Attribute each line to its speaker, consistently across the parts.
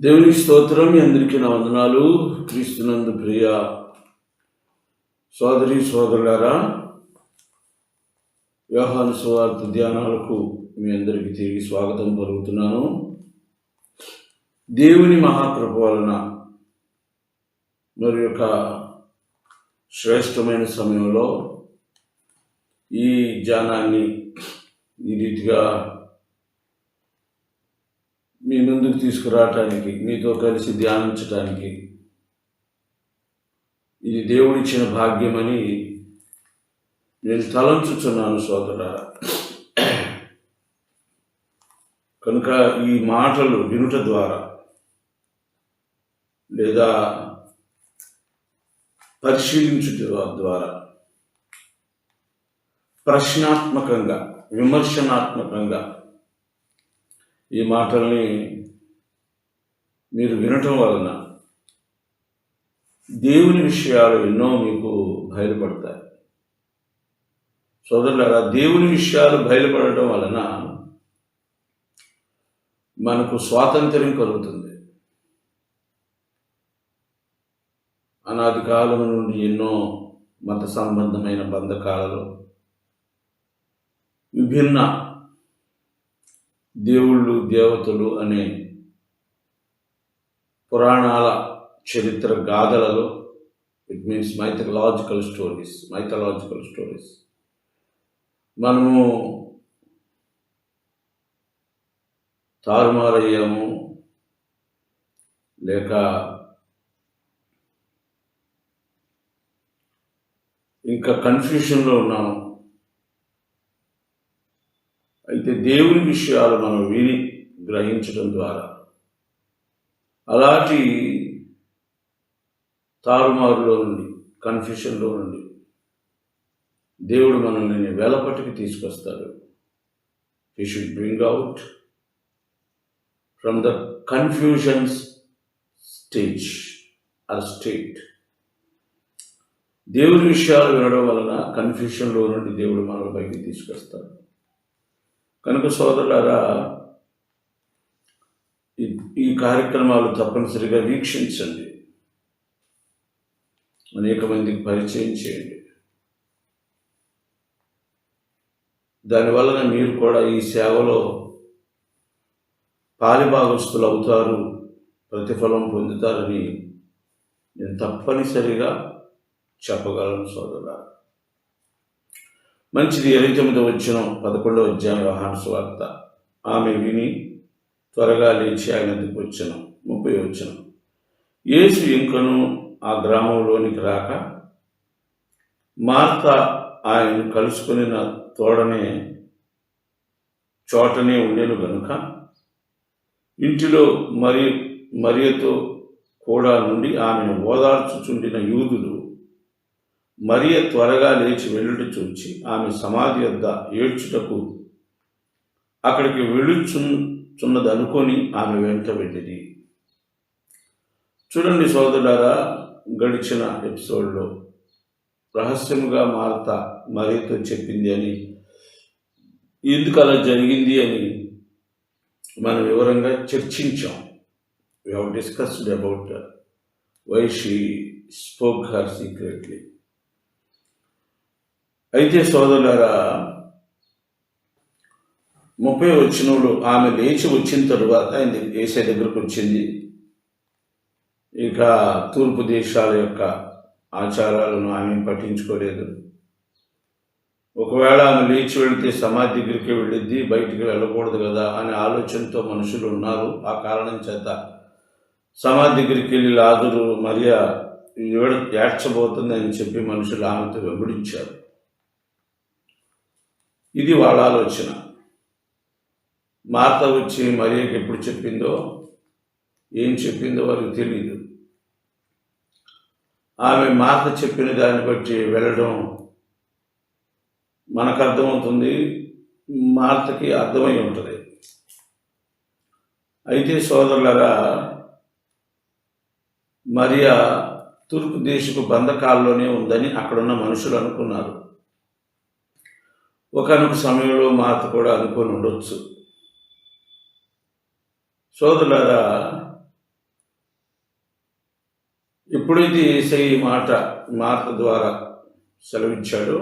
Speaker 1: దేవునికి స్తోత్రం. మీ అందరికీ నా వందనాలు. క్రీస్తునందు ప్రియ సోదరి సోదరులారా, యోహాను సువార్త ధ్యానాలకు మీ అందరికీ తిరిగి స్వాగతం పలుకుతున్నాను. దేవుని మహాకృప వలన మరి యొక్క శ్రేష్టమైన సమయంలో ఈ ధ్యానాన్ని ఈ రీతిగా మీ ముందుకు తీసుకురావటానికి, మీతో కలిసి ధ్యానించటానికి ఇది దేవుడిచ్చిన భాగ్యమని నేను తలంచుచున్నాను సోదరులారా. కనుక ఈ మాటలు వినుట ద్వారా లేదా పరిశీలించుట ద్వారా ప్రశ్నాత్మకంగా, విమర్శనాత్మకంగా ఈ మాటల్ని మీరు వినటం వలన దేవుని విషయాలు ఎన్నో మీకు బయలుపడతాయి సోదరులారా. దేవుని విషయాలు బయలుపడటం వలన మనకు స్వాతంత్ర్యం కలుగుతుంది. అనాది కాలం నుండి ఎన్నో మత సంబంధమైన బంధకాలలో విభిన్న దేవుళ్ళు, దేవతలు అనే పురాణాల చరిత్ర గాథలలో, ఇట్ మీన్స్ మైథలాజికల్ స్టోరీస్ మనము తారుమారయ్యాము, లేక ఇంకా కన్ఫ్యూషన్లో ఉన్నాము. అయితే దేవుని విషయాలు మనం విని గ్రహించడం ద్వారా అలాంటి తారుమారులో నుండి, కన్ఫ్యూషన్లో నుండి దేవుడు మనల్ని వెలపటికి తీసుకొస్తాడు. He should bring out from the confusions state. దేవుని విషయాలు వినడం వలన కన్ఫ్యూషన్లో నుండి దేవుడు మనల్ని పైకి తీసుకొస్తాడు. కనుక సోదరులారా, ఈ కార్యక్రమాలు తప్పనిసరిగా వీక్షించండి, అనేక మందికి పరిచయం చేయండి. దానివలన మీరు కూడా ఈ సేవలో పాలిభాగస్తులు అవుతారు, ప్రతిఫలం పొందుతారని నేను తప్పనిసరిగా చెప్పగలను సోదరులారా. మంచిది. 29వ వచనం, 11వ అధ్యాయం యోహాను సువార్త. ఆమె విని త్వరగా లేచి ఆయన వద్దకు వచ్చెను. 30వ వచనం. యేసు ఇంకను ఆ గ్రామంలోనికి రాక మార్త ఆయనను కలుసుకుని చోటనే ఉండెను గనుక ఇంటిలో మరియతో కూడా నుండి ఆమెను ఓదార్చుచుండిన యూదులు మరియ త్వరగా లేచి వెళ్ళుట చూచి ఆమె సమాధి వద్ద ఏడ్చుటకు అక్కడికి వెళ్ళుచున్నదనుకొని ఆమె వెంట వెళ్ళింది. చూడండి సోదరులారా, గడిచిన ఎపిసోడ్లో రహస్యముగా మార్త మరియతో చెప్పింది అని, ఎందుకు అలా జరిగింది అని మనం వివరంగా చర్చించాం. We have discussed about why she spoke her secretly. అయితే సోదరులారా, 30వ వచనంలో ఆమె లేచి వచ్చిన తరువాత ఆయన యేసయ్య దగ్గరకు వచ్చింది. ఇక తూర్పు దేశాల యొక్క ఆచారాలను ఆమె పట్టించుకోలేదు. ఒకవేళ ఆమె లేచి వెళితే సమాధి దగ్గరికి వెళ్ళిద్ది, బయటికి వెళ్ళకూడదు కదా అనే ఆలోచనతో మనుషులు ఉన్నారు. ఆ కారణం చేత సమాధి దగ్గరికి వెళ్ళి లాజరు మరియ ఏడ్చబోతుంది అని చెప్పి మనుషులు ఆమెతో వెంబడించారు. ఇది వాళ్ళ ఆలోచన. మార్త వచ్చి మరియకి ఎప్పుడు చెప్పిందో, ఏం చెప్పిందో వారికి తెలియదు. ఆమె మార్త చెప్పిన దాన్ని బట్టి వెళ్ళడం మనకు అర్థమవుతుంది, మార్తకి అర్థమై ఉంటుంది. అయితే సోదరులారా, మరియ తూర్పు దేశపు బంధకాల్లోనే ఉందని అక్కడున్న మనుషులు అనుకున్నారు. ఒకనొక సమయంలో మార్త కూడా అనుకొని ఉండొచ్చు. సోదరులారా, ఎప్పుడైతే యేసయ్య ఈ మాట ద్వారా సెలవిచ్చాడో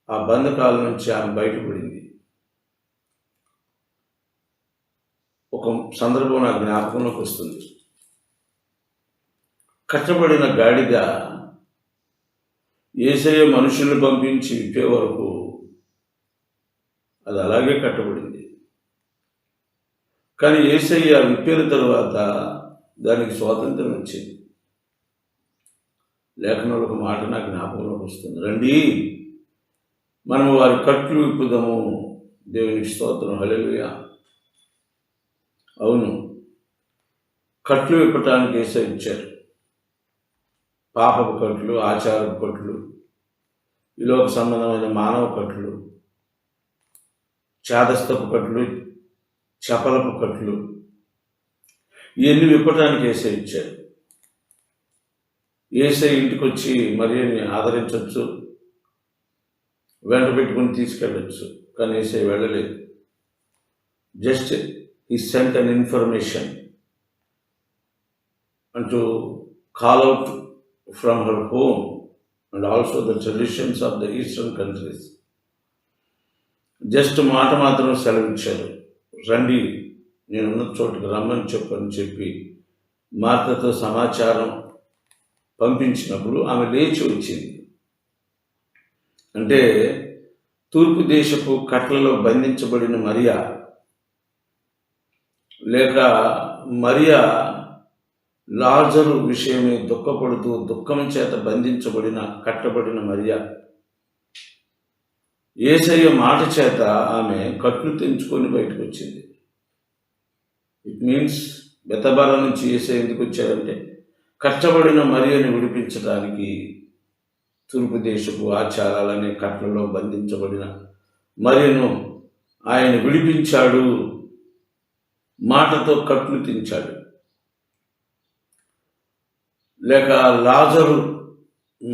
Speaker 1: ఆ బంధకాల నుంచి ఆమె బయటపడింది. ఒక సందర్భం నా జ్ఞాపకంలోకి వస్తుంది. కట్టబడిన గాడిద యేసయ్య మనుషుల్ని పంపించి విప్పే వరకు అది అలాగే కట్టబడింది. కానీ యేసయ్య విప్పిన తరువాత దానికి స్వాతంత్రం వచ్చింది. లేఖనంలో ఒక మాట నాకు జ్ఞాపకంలోకి వస్తుంది. రండి, మనము వారి కట్లు విప్పుదాము. దేవునికి స్తోత్రం, హల్లెలూయా. అవును, కట్లు విప్పటానికి యేసయ్య ఇచ్చారు. పాపపు కట్లు, ఆచారపు కట్లు, ఈ లోక సంబంధమైన మానవ కట్లు, చాదస్తపు కట్లు, చపలపు కట్లు, ఇవన్నీ విప్పటానికి యేసయ్య ఇచ్చారు. యేసయ్య ఇంటికి వచ్చి మరియని ఆదరించవచ్చు, వెంట పెట్టుకుని తీసుకెళ్ళచ్చు. కానీ యేసయ్య వెళ్ళలేదు. Just he sent an information and to call out from her home and also the traditions of the eastern countries. Just మాట మాత్రం సెలవిచ్చారు. రండి, నేనున్న చోటుకు రమ్మని చెప్పి మార్తతో సమాచారం పంపించినప్పుడు ఆమె లేచి వచ్చింది. అంటే తూర్పు దేశపు కట్లలో బంధించబడిన మరియా, లేక మరియా లాజరు విషయమే దుఃఖపడుతూ దుఃఖం చేత బంధించబడిన కట్టబడిన మరియా, యేసయ్య మాట చేత ఆమె కట్లు తెంచుకొని బయటకు వచ్చింది. ఇట్ మీన్స్ బెతబార నుంచి యేసయ్య ఎందుకు వచ్చారంటే కట్టబడిన మరియని విడిపించడానికి తూర్పు దేశపు ఆచారాలనే కట్లలో బంధించబడిన మరియను ఆయన విడిపించాడు. మాటతో కట్లు తెంచాడు. లేక లాజరు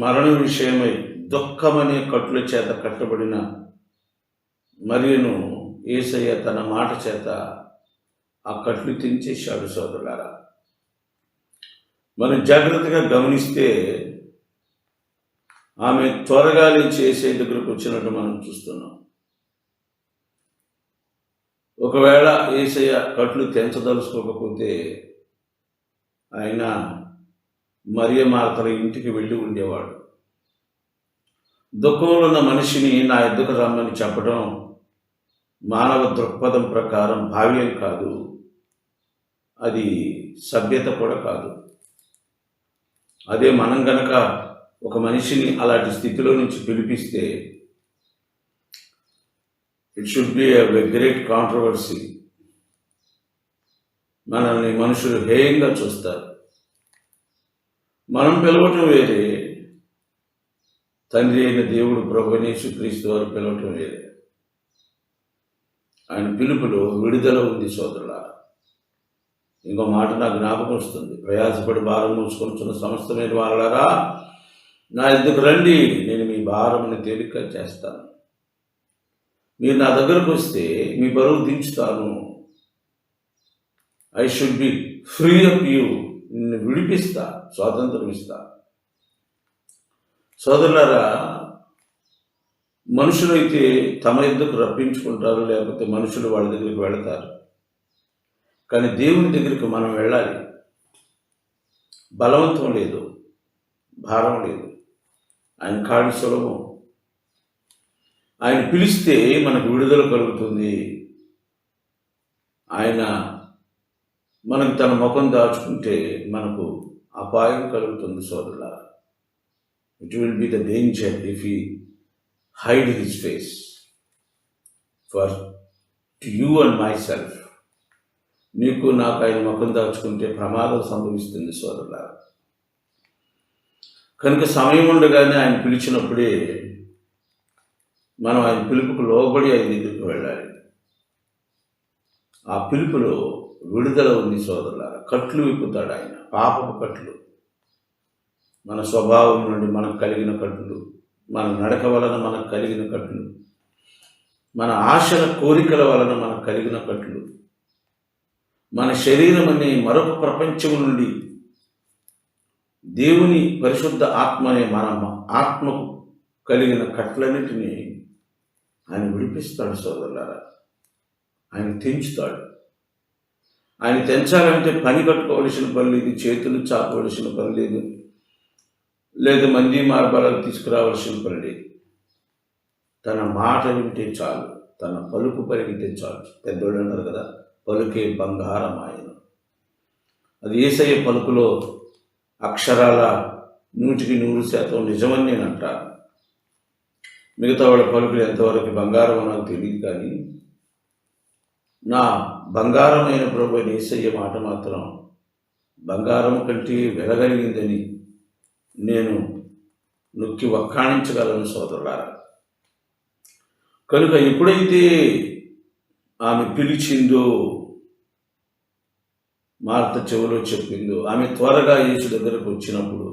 Speaker 1: మరణ విషయమై దుఃఖమనే కట్ల చేత కట్టబడిన మరియను యేసయ్య తన మాట చేత ఆ కట్లు తెంచేశాడు. సోదరులారా, మనం జాగ్రత్తగా గమనిస్తే ఆమె త్వరగా లేచి యేసయ్య దగ్గరకు వచ్చినట్టు మనం చూస్తున్నాం. ఒకవేళ యేసయ్య కట్లు తెంచదలుచుకోకపోతే ఆయన మరియ మార్తల ఇంటికి వెళ్ళి ఉండేవాడు. దుఃఖంలో ఉన్న మనిషిని నా ఎద్దుకు రమ్మని చెప్పడం మానవ దృక్పథం ప్రకారం భావ్యం కాదు, అది సభ్యత కూడా కాదు. అదే మనం గనక ఒక మనిషిని అలాంటి స్థితిలో నుంచి పిలిపిస్తే it should be a great controversy. మనల్ని మనుషులు హేయంగా చూస్తారు. మనం పిలవటం వేరే, తండ్రి అయిన దేవుడు ప్రభువైన యేసుక్రీస్తు వారు పిలవటం వేరే. ఆయన పిలుపులో విడుదల ఉంది సోదరులారా. ఇంకో మాట నాకు జ్ఞాపకం వస్తుంది. ప్రయాసపడి భారం మోసుకొనుచున్న సమస్తమైన వారలారా, నా ఎద్దుకు రండి, నేను మీ భారముని తేలిక చేస్తాను. మీరు నా దగ్గరకు వస్తే మీ బరువు దించుతాను. I should be free of you, నిన్ను విడిపిస్తా, స్వాతంత్రం ఇస్తా. సోదరులారా, మనుషులైతే తమ ఎద్దుకు రప్పించుకుంటారు, లేకపోతే మనుషులు వాళ్ళ దగ్గరికి వెళతారు. కానీ దేవుని దగ్గరికి మనం వెళ్ళాలి. బలవంతం లేదు, భారం లేదు. ఆయన కాడి సులభం. ఆయన పిలిస్తే మనకు విడుదల కలుగుతుంది. ఆయన మనకు తన ముఖం దాచుకుంటే మనకు అపాయం కలుగుతుంది సోదరులారా. It will be the danger if he hide his face for to you and my self. నీకు నాకు ఆయన ముఖం దాచుకుంటే ప్రమాదం సంభవిస్తుంది సోదరులారా. కనుక సమయం ఉండగానే ఆయన పిలిచినప్పుడే మనం ఆయన పిలుపుకు లోబడి ఆయన దగ్గరికి వెళ్ళాలి. ఆ పిలుపులో విడుదల ఉంది సోదరులారా. కట్లు విప్పుతాడు ఆయన, పాపపు కట్లు, మన స్వభావం నుండి మనకు కలిగిన కట్లు, మన నడక వలన మనకు కలిగిన కట్లు, మన ఆశల కోరికల వలన మనకు కలిగిన కట్లు, మన శరీరం అనే మరొక ప్రపంచం నుండి దేవుని పరిశుద్ధ ఆత్మ అనే మన ఆత్మకు కలిగిన కట్లన్నిటినీ ఆయన విడిపిస్తాడు సోదరులారా. ఆయన తెంచుతాడు. ఆయన తెంచాలంటే పని కట్టుకోవలసిన పని లేదు, చేతులు చాపవలసిన పని లేదు, లేదా మంది మార్గాలకు తీసుకురావాల్సిన పని లేదు. తన మాట వింటే చాలు, తన పలుకు పలికితే చాలు. పెద్దోళ్ళు అన్నారు కదా, పలుకే బంగారం ఆయన. అది యేసయ్య పలుకులో అక్షరాల 100% నిజమని నేను అంటాను. మిగతా వాళ్ళ పలుకులు ఎంతవరకు బంగారం నాకు తెలియదు, కానీ నా బంగారమైన ప్రభు యేసయ్య మాట మాత్రం బంగారం కంటే వెలగలిగిందని నేను నొక్కి వక్కాణించగలను సోదరులారా. కనుక ఎప్పుడైతే ఆమె పిలిచిందో, మార్త చెవిలో చెప్పిందో, ఆమె త్వరగా యేసు దగ్గరకు వచ్చినప్పుడు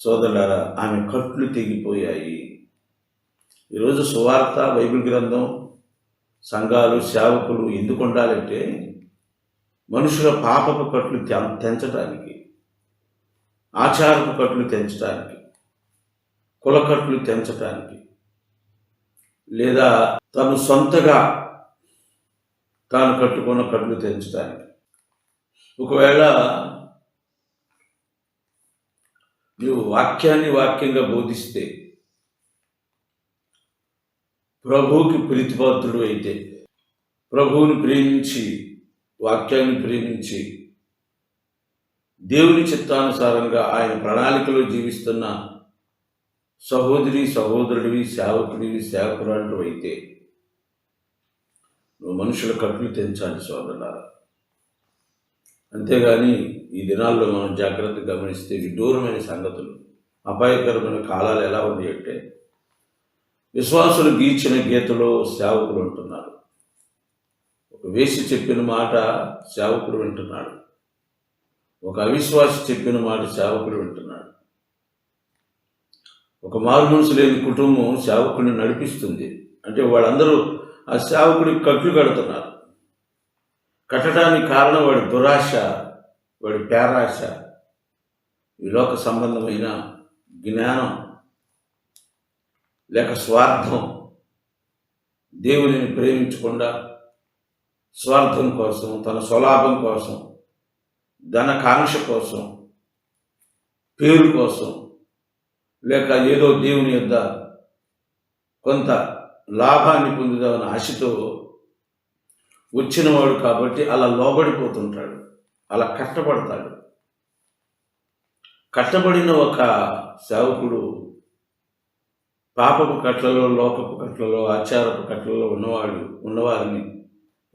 Speaker 1: సోదరులారా ఆమె కట్లు తెగిపోయాయి. ఈరోజు సువార్త, బైబిల్ గ్రంథం, సంఘాలు, సేవకులు ఎందుకు ఉండాలంటే మనుషుల పాపపు కట్లు తెంచడానికి, ఆచారపు కట్లు తెంచడానికి, కులకట్లు తెంచడానికి, లేదా తను సొంతగా తాను కట్టుకున్న కట్లు తెంచడానికి. ఒకవేళ నువ్వు వాక్యంగా బోధిస్తే, ప్రభువుకి ప్రీతిపాత్రుడు అయితే, ప్రభువుని ప్రేమించి, వాక్యాన్ని ప్రేమించి, దేవుని చిత్తానుసారంగా ఆయన ప్రణాళికలో జీవిస్తున్న సహోదరి సహోదరుడివి, సేవకుడివి, సేవకురాలు అయితే నువ్వు మనుషుల కట్లు తెంచాలి సోదరులారా. అంతేగాని ఈ దినాల్లో మనం జాగ్రత్తగా గమనిస్తే విడ్డూరమైన సంగతులు, అపాయకరమైన కాలాలు ఎలా ఉంది అంటే, విశ్వాసులు గీచిన గీతలో సేవకులు ఉంటున్నారు. ఒక వేసి చెప్పిన మాట సేవకుడు వింటున్నాడు, ఒక అవిశ్వాసి చెప్పిన మాట సేవకుడు వింటున్నాడు. ఒక మారుమనసు లేని కుటుంబం సేవకుడిని నడిపిస్తుంది అంటే వాళ్ళందరూ ఆ సేవకుడికి కట్లు కడుతున్నారు. కట్టడానికి కారణం వాడి దురాశ, వాడి పేరాశ, ఈ లోక సంబంధమైన జ్ఞానం, లేక స్వార్థం. దేవునిని ప్రేమించకుండా స్వార్థం కోసం, తన స్వలాభం కోసం, ధనకాంక్ష కోసం, పేరు కోసం, లేక ఏదో దేవుని యొద్ద కొంత లాభాన్ని పొందుదామని ఆశతో వచ్చినవాడు కాబట్టి అలా లోబడిపోతుంటాడు, అలా కట్టబడతాడు. కట్టబడిన ఒక సేవకుడు పాపపు కట్లలో, లోకపు కట్లలో, ఆచారపు కట్లలో ఉన్నవారిని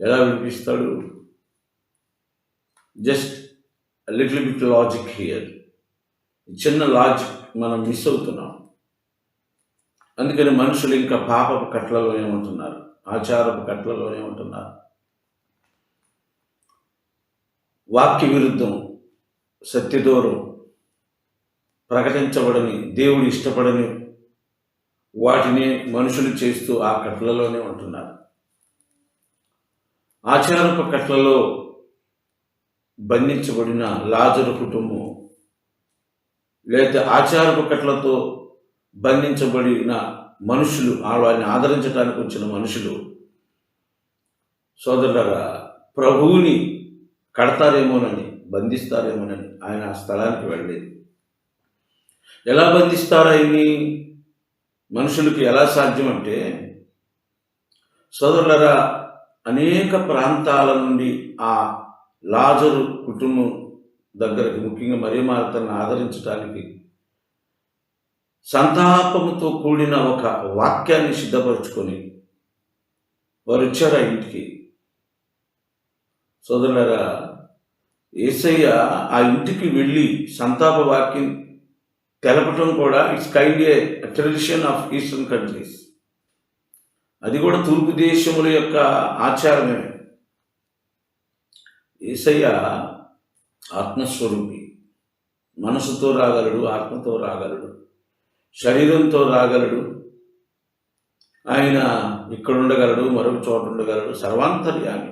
Speaker 1: ఎలా విడిపిస్తాడు? Just little bit logic here. చిన్న లాజిక్ మనం మిస్ అవుతున్నాం. అందుకని మనుషులు ఇంకా పాపపు కట్లలోనే ఉంటున్నారు, ఆచారపు కట్లలోనే ఉంటున్నారు. వాక్య విరుద్ధం, సత్యదూరం, ప్రకటించబడని, దేవుడు ఇష్టపడని వాటిని మనుషులు చేస్తూ ఆ కట్లలోనే ఉంటున్నారు. ఆచారపు కట్లలో బంధించబడిన లాజరు కుటుంబం, లేదా ఆచారపు కట్లతో బంధించబడిన మనుషులు, వారిని ఆదరించడానికి వచ్చిన మనుషులు సోదరులారా ప్రభువుని కడతారేమోనని, బంధిస్తారేమోనని ఆయన ఆ స్థలానికి వెళ్ళలేదు. ఎలా బంధిస్తారా ఇవి? మనుషులకి ఎలా సాధ్యం అంటే, సోదరులారా అనేక ప్రాంతాల నుండి ఆ లాజరు కుటుంబం దగ్గరికి, ముఖ్యంగా మరియ మార్తను ఆదరించడానికి సంతాపముతో కూడిన ఒక వాక్యాన్ని సిద్ధపరచుకొని వారు వచ్చారు ఆ ఇంటికి. సోదరులారా యేసయ్య ఆ ఇంటికి వెళ్ళి సంతాప వాక్యం తెలపటం కూడా it's kind A tradition of eastern countries. అది కూడా తూర్పు దేశముల యొక్క ఆచారమే. యేసయ్య ఆత్మస్వరూపి, మనసుతో రాగలడు, ఆత్మతో రాగలడు, శరీరంతో రాగలడు. ఆయన ఇక్కడ ఉండగలడు, మరొక చోట ఉండగలడు, సర్వాంతర్యామి.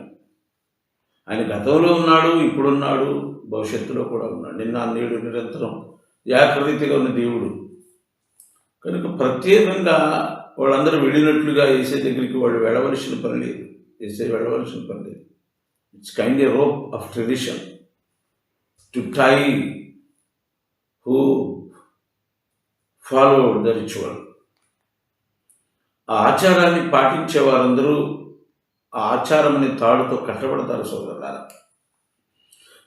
Speaker 1: ఆయన గతంలో ఉన్నాడు, ఇప్పుడున్నాడు, భవిష్యత్తులో కూడా ఉన్నాడు. నిన్న నేడు నిరంతరం ఏకరీతిగా ఉన్న దేవుడు. కనుక ప్రత్యేకంగా వాళ్ళందరూ వెళ్ళినట్లుగా యేసే దగ్గరికి వాళ్ళు వెళ్ళవలసిన పని లేదు. యేసే వెళ్ళవలసిన పని లేదు. It's kind a rope of tradition to tie who follow the ritual. ఆ ఆచారాన్ని పాటించే వారందరూ ఆ ఆచారం అనే తాడుతో కట్టబడతారు సోదరులారా.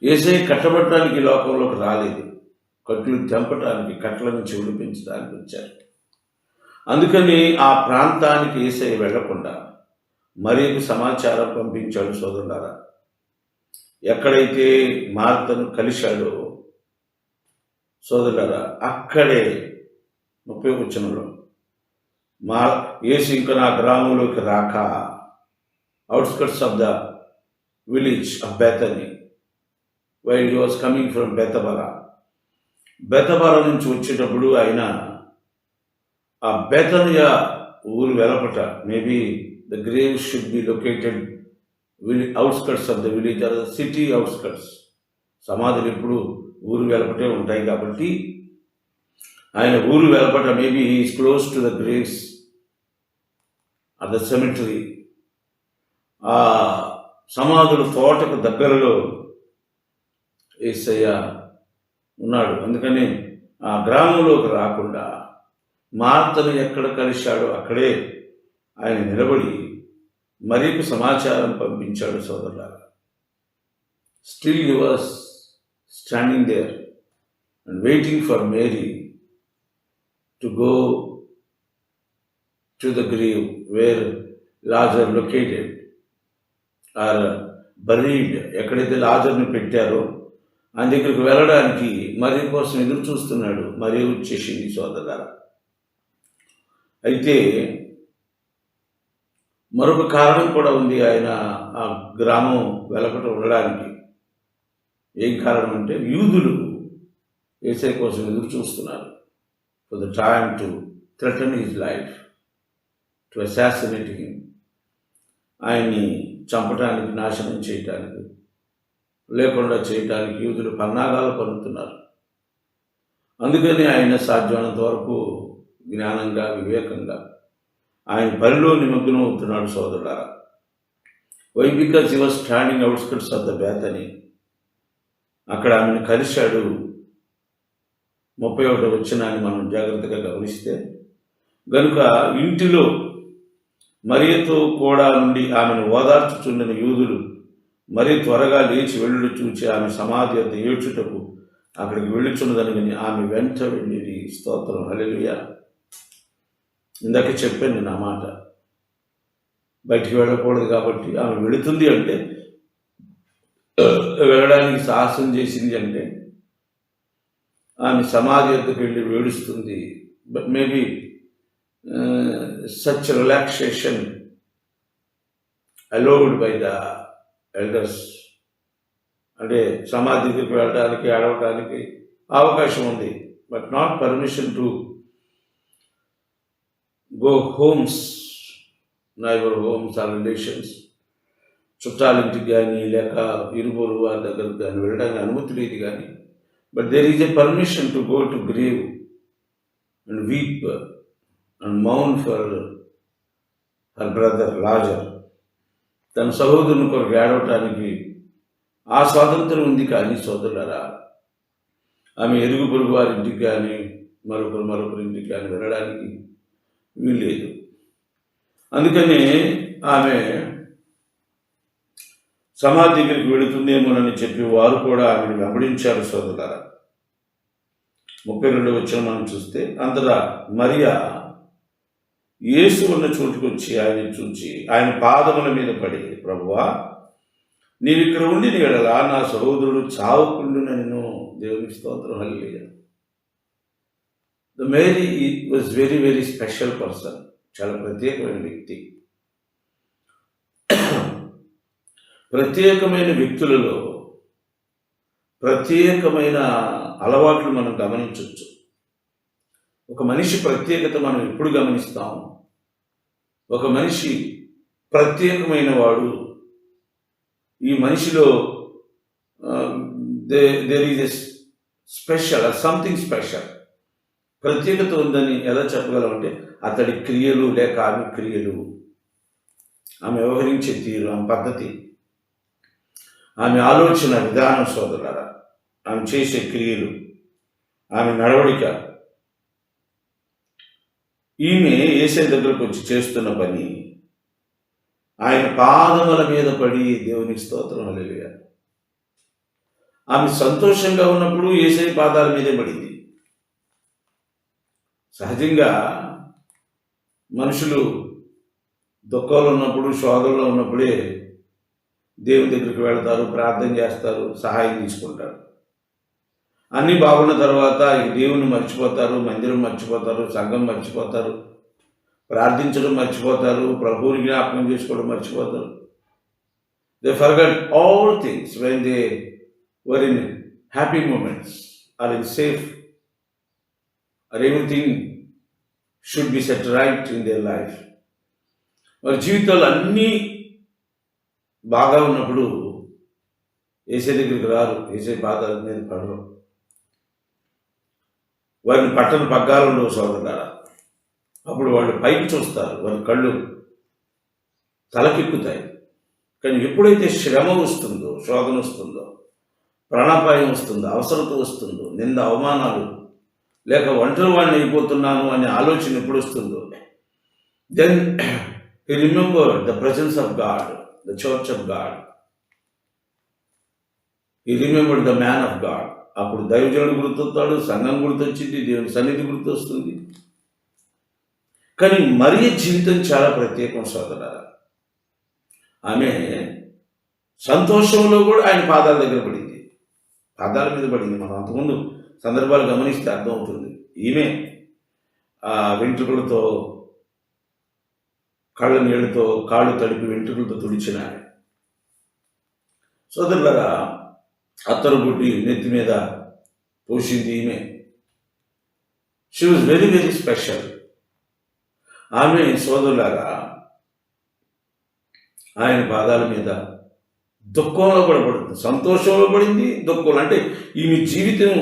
Speaker 1: యేసయ్య కట్టబడటానికి ఈ లోకంలోకి రాలేదు, కట్లు తెంపటానికి, కట్ల నుంచి విడిపించడానికి వచ్చారు. అందుకని ఆ ప్రాంతానికి యేసయ్య వెళ్లకుండా మరియకు సమాచారం పంపించాడు సోదరులారా. ఎక్కడైతే మార్తను కలిశాడో సోదరులారా, అక్కడే 30వ వచనంలో యేసు ఇంకా నా గ్రామంలోకి రాక outskirts of the village of Bethany, while he was coming from Bethabara. బెతబరా నుంచి వచ్చేటప్పుడు ఆయన ఆ బెతనియా ఊరు వెలపట, maybe the grave should be located outskirts of the village or the city outskirts. సమాధులు ఎప్పుడు ఊరు వెలపటే ఉంటాయి కాబట్టి ఆయన ఊరు వెలపట, maybe he is close to the graves of the cemetery. ఆ సమాధుల తోటకు దగ్గరలో యేసయ్య ఉన్నాడు. అందుకని ఆ గ్రామంలోకి రాకుండా మార్తను ఎక్కడ కలిశాడో అక్కడే ఆయన నిలబడి మరియకు సమాచారం పంపించాడు సోదరులారా. Still he was standing there and waiting for Mary to go to the grave where Lazar located or buried. ఎక్కడైతే లాజర్ని పెట్టారో ఆయన దగ్గరికి వెళ్ళడానికి మరి కోసం ఎదురు చూస్తున్నాడు. మరి వచ్చేసింది సోదరులారా. అయితే మరొక కారణం కూడా ఉంది ఆయన ఆ గ్రామం వెలపట ఉండడానికి. ఏం కారణం అంటే యూదులు యేసయ్య కోసం ఎదురు చూస్తున్నారు. For the time to threaten his life, to assassinate him. ఆయన్ని చంపటానికి, నాశనం చేయటానికి, లేకుండా చేయటానికి యూదులు పన్నాగాలు పన్నుతున్నారు. అందుకని ఆయన సాధ్యమైనంత వరకు జ్ఞానంగా, వివేకంగా ఆయన పనిలో నిమగ్నం అవుతున్నాడు సోదరులారా. Why? Because he was standing outskirts of the Bethany. అక్కడ ఆమెను కలిశాడు. 31వ వచనాన్ని మనం జాగ్రత్తగా గమనిస్తే, గనుక ఇంటిలో మరియతో కూడా నుండి ఆమెను ఓదార్చుచుండిన యూదులు మరి త్వరగా లేచి వెళ్ళుడు చూచి ఆమె సమాధి వద్ద ఏడ్చుటకు అక్కడికి వెళ్ళుచున్నదని ఆమె వెంట వెళ్ళి. స్తోత్రం, హల్లెలూయా. ఇందాక చెప్పాను నేను ఆ మాట. బయటికి వెళ్ళకూడదు కాబట్టి ఆమె వెళుతుంది అంటే, వెళ్ళడానికి సాహసం చేసింది అంటే ఆమె సమాధి వద్దకు వెళ్ళి ఏడుస్తుంది. Maybe such relaxation allowed by the elders. అంటే సమాధి దగ్గరికి వెళ్ళడానికి, అడవటానికి అవకాశం ఉంది, but not permission to go homes, neighbour homes or relations. చుట్టాలింటికి కానీ లేక ఇరువురు వారి దగ్గరకు కానీ వెళ్ళడానికి అనుమతి లేదు. కానీ but there is a permission to go to grave and weep and mourn for her brother Lazar. తన సహోదరుని కొరకు ఏడవటానికి ఆ స్వాతంత్రం ఉంది. కానీ సోదరులారా, ఆమె ఎరుగు పొరుగు వారి ఇంటికి కానీ మరొకరి ఇంటికి కానీ వెళ్ళడానికి వీల్లేదు. అందుకని ఆమె సమాధి దగ్గరికి వెళుతుందేమోనని చెప్పి వారు కూడా ఆమెను వెంబడించారు సోదరులారా. 32వ వచనం మనం చూస్తే, అంతటా మరియా యేసు ఉన్న చోటుకు వచ్చి ఆయన చూచి ఆయన పాదముల మీద పడి, ప్రభువా, నీవు ఇక్కడ ఉండి నీడలా నా సహోదరుడు చావుకుండునను. దేవునికి స్తోత్రం, హల్లెలూయా. The Mary was very very special person. చాలా ప్రత్యేకమైన వ్యక్తి. ప్రత్యేకమైన వ్యక్తులలో ప్రత్యేకమైన అలవాట్లు మనం గమనించవచ్చు. ఒక మనిషి ప్రత్యేకత మనం ఎప్పుడు గమనిస్తాం? ఒక మనిషి ప్రత్యేకమైన వాడు ఈ మనిషిలో there is a special, something special, ప్రత్యేకత ఉందని ఎలా చెప్పగలమంటే అతడి క్రియలు లేక ఆమె క్రియలు, ఆమె వ్యవహరించే తీరు, ఆమె పద్ధతి, ఆమె ఆలోచన విధానం సోదరులారా, ఆమె చేసే క్రియలు, ఆమె నడవడిక, ఈమె యేసయ్య దగ్గరకు వచ్చి చేస్తున్న పని, ఆయన పాదముల మీద పడి దేవునికి స్తోత్రం హల్లెలూయా. ఆమె సంతోషంగా ఉన్నప్పుడు యేసయ్య పాదాల మీదే పడింది. సహజంగా మనుషులు దుఃఖంలో ఉన్నప్పుడు, శోధనలో ఉన్నప్పుడే దేవుని దగ్గరికి వెళతారు, ప్రార్థన చేస్తారు, సహాయం తీసుకుంటారు. అన్నీ బాగున్న తర్వాత ఈ దేవుని మర్చిపోతారు, మందిరం మర్చిపోతారు, సంఘం మర్చిపోతారు, ప్రార్థించడం మర్చిపోతారు, ప్రభువుని జ్ఞాపకం చేసుకోవడం మర్చిపోతారు. They forget all things when they were in happy moments or in safe or everything should be set right in their life. వారి జీవితాలు అన్నీ బాగా ఉన్నప్పుడు యేసయ్య దగ్గరికి రారు, యేసయ్య పాదాల మీద పడరు. వారిని పట్టణ పగ్గాలు ఉండవు సోదరులారా. అప్పుడు వాళ్ళు పైకి చూస్తారు, వారి కళ్ళు తలకెక్కుతాయి. కానీ ఎప్పుడైతే శ్రమ వస్తుందో, శోధన వస్తుందో, ప్రాణాపాయం వస్తుందో, అవసరత వస్తుందో, నింద అవమానాలు లేక ఒంటరి వాడిని అయిపోతున్నాను అనే ఆలోచన ఎప్పుడు వస్తుందో, then he remembered the presence of God, the church of God. He remembered the man of God. అప్పుడు దైవజనుడు గుర్తొస్తాడు, సంఘం గుర్తొచ్చింది, దేవుని సన్నిధి గుర్తొస్తుంది. కానీ మరియ జీవితం చాలా ప్రత్యేకం సోదరులారా. ఆమె సంతోషంలో కూడా ఆయన పాదాల దగ్గర పడింది, పాదాల మీద పడింది. మనం అంతకుముందు సందర్భాలు గమనిస్తే అర్థమవుతుంది. ఈమె ఆ వెంట్రుకలతో, కళ్ళ నీళ్ళతో కాళ్ళు తడిపి వెంట్రుకలతో తుడిచిన సోదరులారా, అత్తరు గుడ్డి నెత్తి మీద పోసింది ఈమె. She was very very special. ఆమె సోదరులారా ఆయన పాదాల మీద దుఃఖంలో కూడా పడుతుంది, సంతోషంలో పడింది, దుఃఖంలో. అంటే ఈమె జీవితం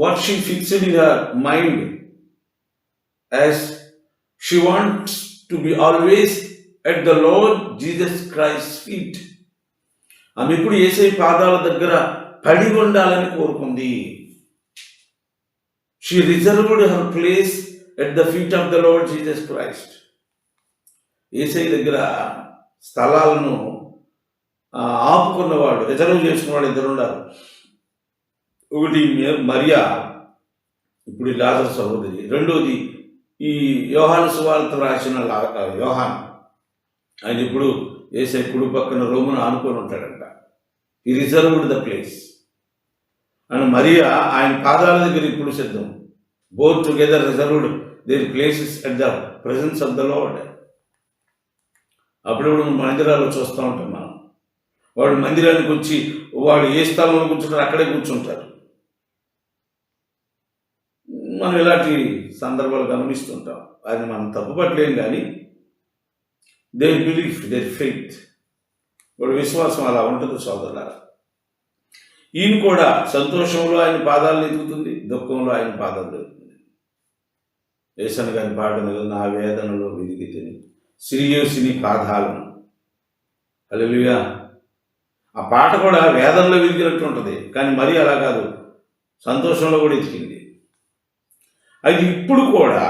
Speaker 1: what she fixed in her mind as she wants to be always at the Lord Jesus Christ feet. ఆమె ఇప్పుడు యేసయ్య పాదాల దగ్గర పడి ఉండాలని కోరుకుంది. She reserved her place at the feet of the Lord Jesus Christ. యేసయ్య దగ్గర స్థలాలను ఆపుకున్నవాడు, రిజర్వ్ చేసుకున్నవాడు ఇద్దరు ఉన్నారు. ఒకటి మరియా, ఇప్పుడు లాజరు సహోదరి. రెండోది ఈ యోహాను సువార్త రాసిన యోహాను. ఆయన ఇప్పుడు యేసయ్య కుడి పక్కన రోమును ఆనుకొని ఉంటాడంట. ఈ reserved the place. And Mariya ఆయన పాదాల దగ్గర ఇప్పుడు సిద్ధం. Both together reserved there places at the presence of the lord. అప్పుడప్పుడు మందిరాల్లో చూస్తూ ఉంటాం మనం. వాడు మందిరానికి వచ్చి వాడు ఏ స్థలంలో కూర్చుంటారు అక్కడే కూర్చుంటారు. మనం ఇలాంటి సందర్భాలు గమనిస్తుంటాం. అది మనం తప్పుపట్టలేం. కానీ దేర్ బిలీఫ్, దేర్ ఫెయిత్, వాడు విశ్వాసం అలా ఉంటుంది సోదరులారా. ఈయన కూడా సంతోషంలో ఆయన పాదాలను ఎదుగుతుంది, దుఃఖంలో ఆయన పాదాలు ఎదుగుతుంది. యేసన్న గారి పాటను కదా, నా వేదనలో వెదిగి తిని సిరియోసిని పాదాలను. హల్లెలూయా. ఆ పాట కూడా వేదనలో వెదిగినట్టు ఉంటుంది, కానీ మరీ అలా కాదు, సంతోషంలో కూడా ఎదిగింది. అది ఇప్పుడు కూడా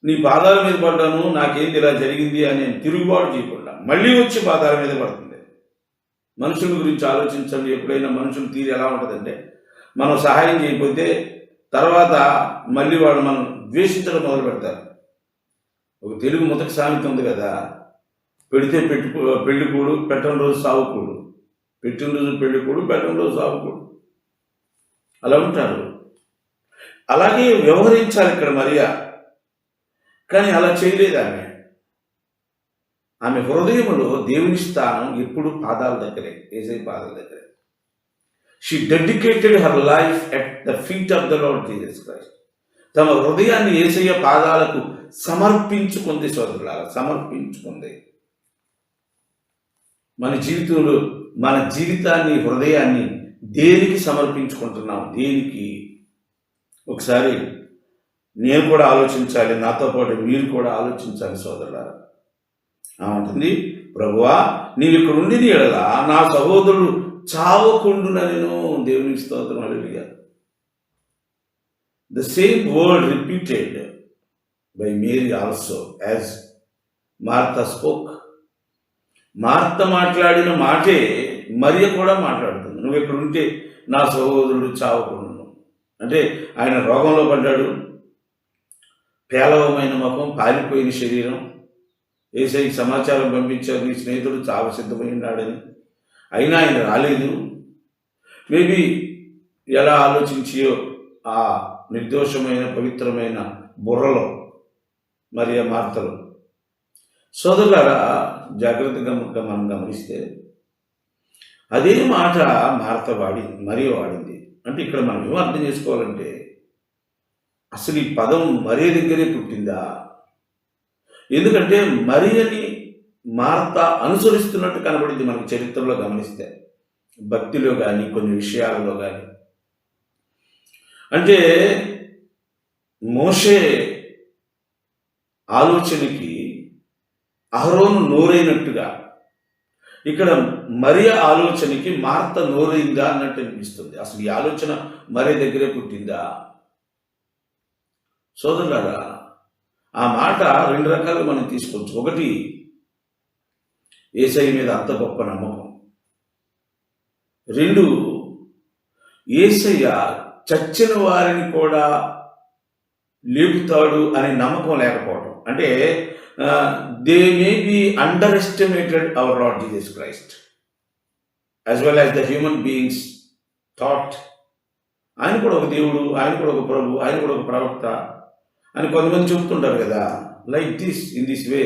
Speaker 1: నీ పాదాల మీద పడ్డాను, నాకేంది ఇలా జరిగింది అని తిరుగుబాటు చేయకుండా మళ్ళీ వచ్చి పాదాల మీద పడుతుంది. మనుషుల గురించి ఆలోచించండి. ఎప్పుడైనా మనుషుల తీరు ఎలా ఉంటుందంటే, మనం సహాయం చేయకపోతే తర్వాత మళ్ళీ వాళ్ళు మనం ద్వేషించడం మొదలు పెడతారు. ఒక తెలుగు ముతక సామెత ఉంది కదా, పెడితే పెళ్ళికూడు, పెట్టని రోజు సావుకూడు, పెట్టిన రోజు పెళ్ళికూడు, పెట్టని రోజు సావుకూడు, అలా ఉంటారు. అలాగే వ్యవహరించాలి ఇక్కడ మరియా. కానీ అలా చేయలేదు ఆమె. ఆమె హృదయంలో దేవుని స్థానం ఎప్పుడు పాదాల దగ్గరే, యేసయ్య పాదాల దగ్గరే. She dedicated her life at the feet of the Lord Jesus Christ. తమ హృదయాన్ని యేసయ్య పాదాలకు సమర్పించుకుంది సోదరులారా, సమర్పించుకుంది. మన జీవితంలో మన జీవితాన్ని, హృదయాన్ని దేనికి సమర్పించుకుంటున్నాం? దేనికి? ఒకసారి నేను కూడా ఆలోచించాలి, నాతో పాటు మీరు కూడా ఆలోచించాలి సోదరులారా. అంటుంది, ప్రభువా నీవు ఇక్కడ ఉండి ఎడల నా సహోదరుడు చావకుండునను. దేవునికి స్తోత్రం. హల్లెలూయా. The same word repeated by Mary also as Martha spoke. Martha మాట్లాడిన మాటే మరియ కూడా మాట్లాడుతుంది. నువ్వు ఇక్కడ ఉంటే నా సహోదరుడు చావకుండును. అంటే ఆయన రోగంలో పడ్డాడు, పేలవమైన ముఖం, పారిపోయిన శరీరం. యేసయ్యకి సమాచారం పంపించారు, నీ స్నేహితుడు చావ సిద్ధమై ఉన్నాడని. అయినా ఆయన రాలేదు. మేబీ ఎలా ఆలోచించియో ఆ నిర్దోషమైన పవిత్రమైన బుర్రలో మరియ మార్తలు. సోదరులారా, జాగ్రత్తగా మనం గమనిస్తే అదే మాట మార్త మరియ వాడింది. అంటే ఇక్కడ మనం ఏం అర్థం చేసుకోవాలంటే, అసలు ఈ పదం మరియ దగ్గరే పుట్టిందా? ఎందుకంటే మరియని మార్త అనుసరిస్తున్నట్టు కనబడింది మనకి చరిత్రలో గమనిస్తే, భక్తిలో కానీ కొన్ని విషయాలలో కానీ. అంటే మోషే ఆలోచనకి అహరోను నోరైనట్టుగా ఇక్కడ మరియ ఆలోచనకి మార్త నోరైందా అన్నట్టు అనిపిస్తుంది. అసలు ఈ ఆలోచన మరియ దగ్గరే పుట్టిందా? సోదరులారా, ఆ మాట రెండు రకాలుగా మనం తీసుకోవచ్చు. ఒకటి, యేసయ్య మీద అంత గొప్ప నమ్మకం. రెండు, యేసయ్య చచ్చిన వారిని కూడా లేపుతాడు అనే నమ్మకం లేకపోవడం. అంటే they may be underestimated our Lord Jesus Christ as well as the human beings thought. ఆయన కూడా ఒక దేవుడు, ఆయన కూడా ఒక ప్రభు, ఆయన కూడా ఒక ప్రవక్త అని కొంతమంది చెబుతుంటారు కదా. Like this, in this way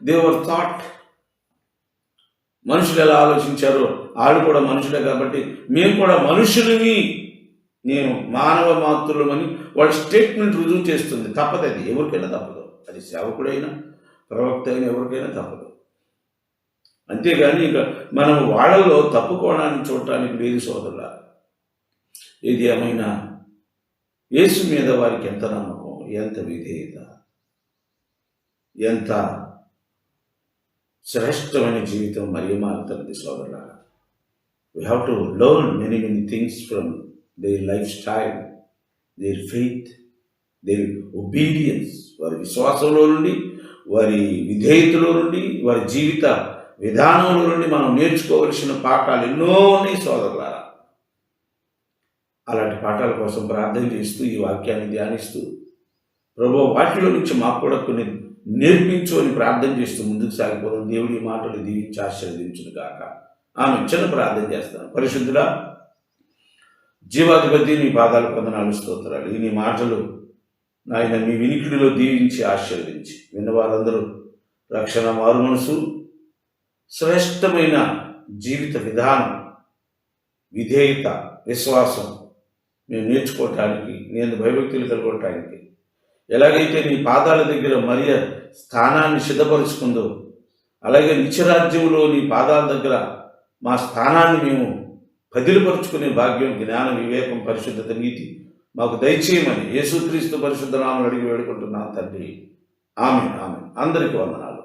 Speaker 1: they were thought. మనుషులు ఎలా ఆలోచించారో వాళ్ళు కూడా మనుషులే కాబట్టి మేము కూడా మనుషులని, నేను మానవ మాతృలమని వాళ్ళ స్టేట్మెంట్ రుజువు చేస్తుంది. తప్పదు, అది ఎవరికైనా తప్పదు. అది సేవకుడైనా ప్రవక్త అయినా ఎవరికైనా తప్పదు. అంతేగాని ఇక మనం వాళ్ళలో తప్పుకోవడానికి చూడటానికి లేదు సోదరులా. ఏది ఏమైనా యేసు మీద వారికి ఎంత నమ్మకం, ఎంత విధేయత, ఎంత శ్రేష్టమైన జీవితం మరియు మారుతుంది సోదరులా. We have to learn many things from their lifestyle, their faith, their obedience. వారి విశ్వాసంలో నుండి, వారి విధేయతలో నుండి, వారి జీవిత విధానంలో నుండి మనం నేర్చుకోవలసిన పాఠాలు ఎన్నో ఉన్నాయి సోదరులారా. అలాంటి పాఠాల కోసం ప్రార్థన చేస్తూ, ఈ వాక్యాన్ని ధ్యానిస్తూ, ప్రభువా వాటిలో నుంచి మాకు కూడా కొన్ని నేర్పించు అని ప్రార్థన చేస్తూ ముందుకు సాగిపోదాం. దేవుడి మాటలు దీవించి ఆశీర్వదించును గాక. ఆమె చిన్న ప్రార్థన చేస్తాను. పరిశుద్ధుడా, జీవాధిపతి, నీ పాదాలు వందనాలు, స్తోత్రాలు. ఈ నీ మాటలు నాయన మీ వినికిడిలో దీవించి ఆశీర్వదించి విన్నవారందరూ రక్షణ, మారు మనసు, శ్రేష్టమైన జీవిత విధానం, విధేయత, విశ్వాసం మేము నేర్చుకోవటానికి, నేను భయభక్తులు కలుగొనటానికి, ఎలాగైతే నీ పాదాల దగ్గర మరియ స్థానాన్ని సిద్ధపరుచుకుందో అలాగే నిత్యరాజ్యంలో నీ పాదాల దగ్గర మా స్థానాన్ని మేము పదిలిపరుచుకునే భాగ్యం, జ్ఞాన, వివేకం, పరిశుద్ధత, నీతి మాకు దయచేయమని యేసుక్రీస్తు పరిశుద్ధ నామములో అడిగి వేడుకుంటున్నాను తండ్రి. ఆమేన్. ఆమేన్. అందరికీ వందనాలు.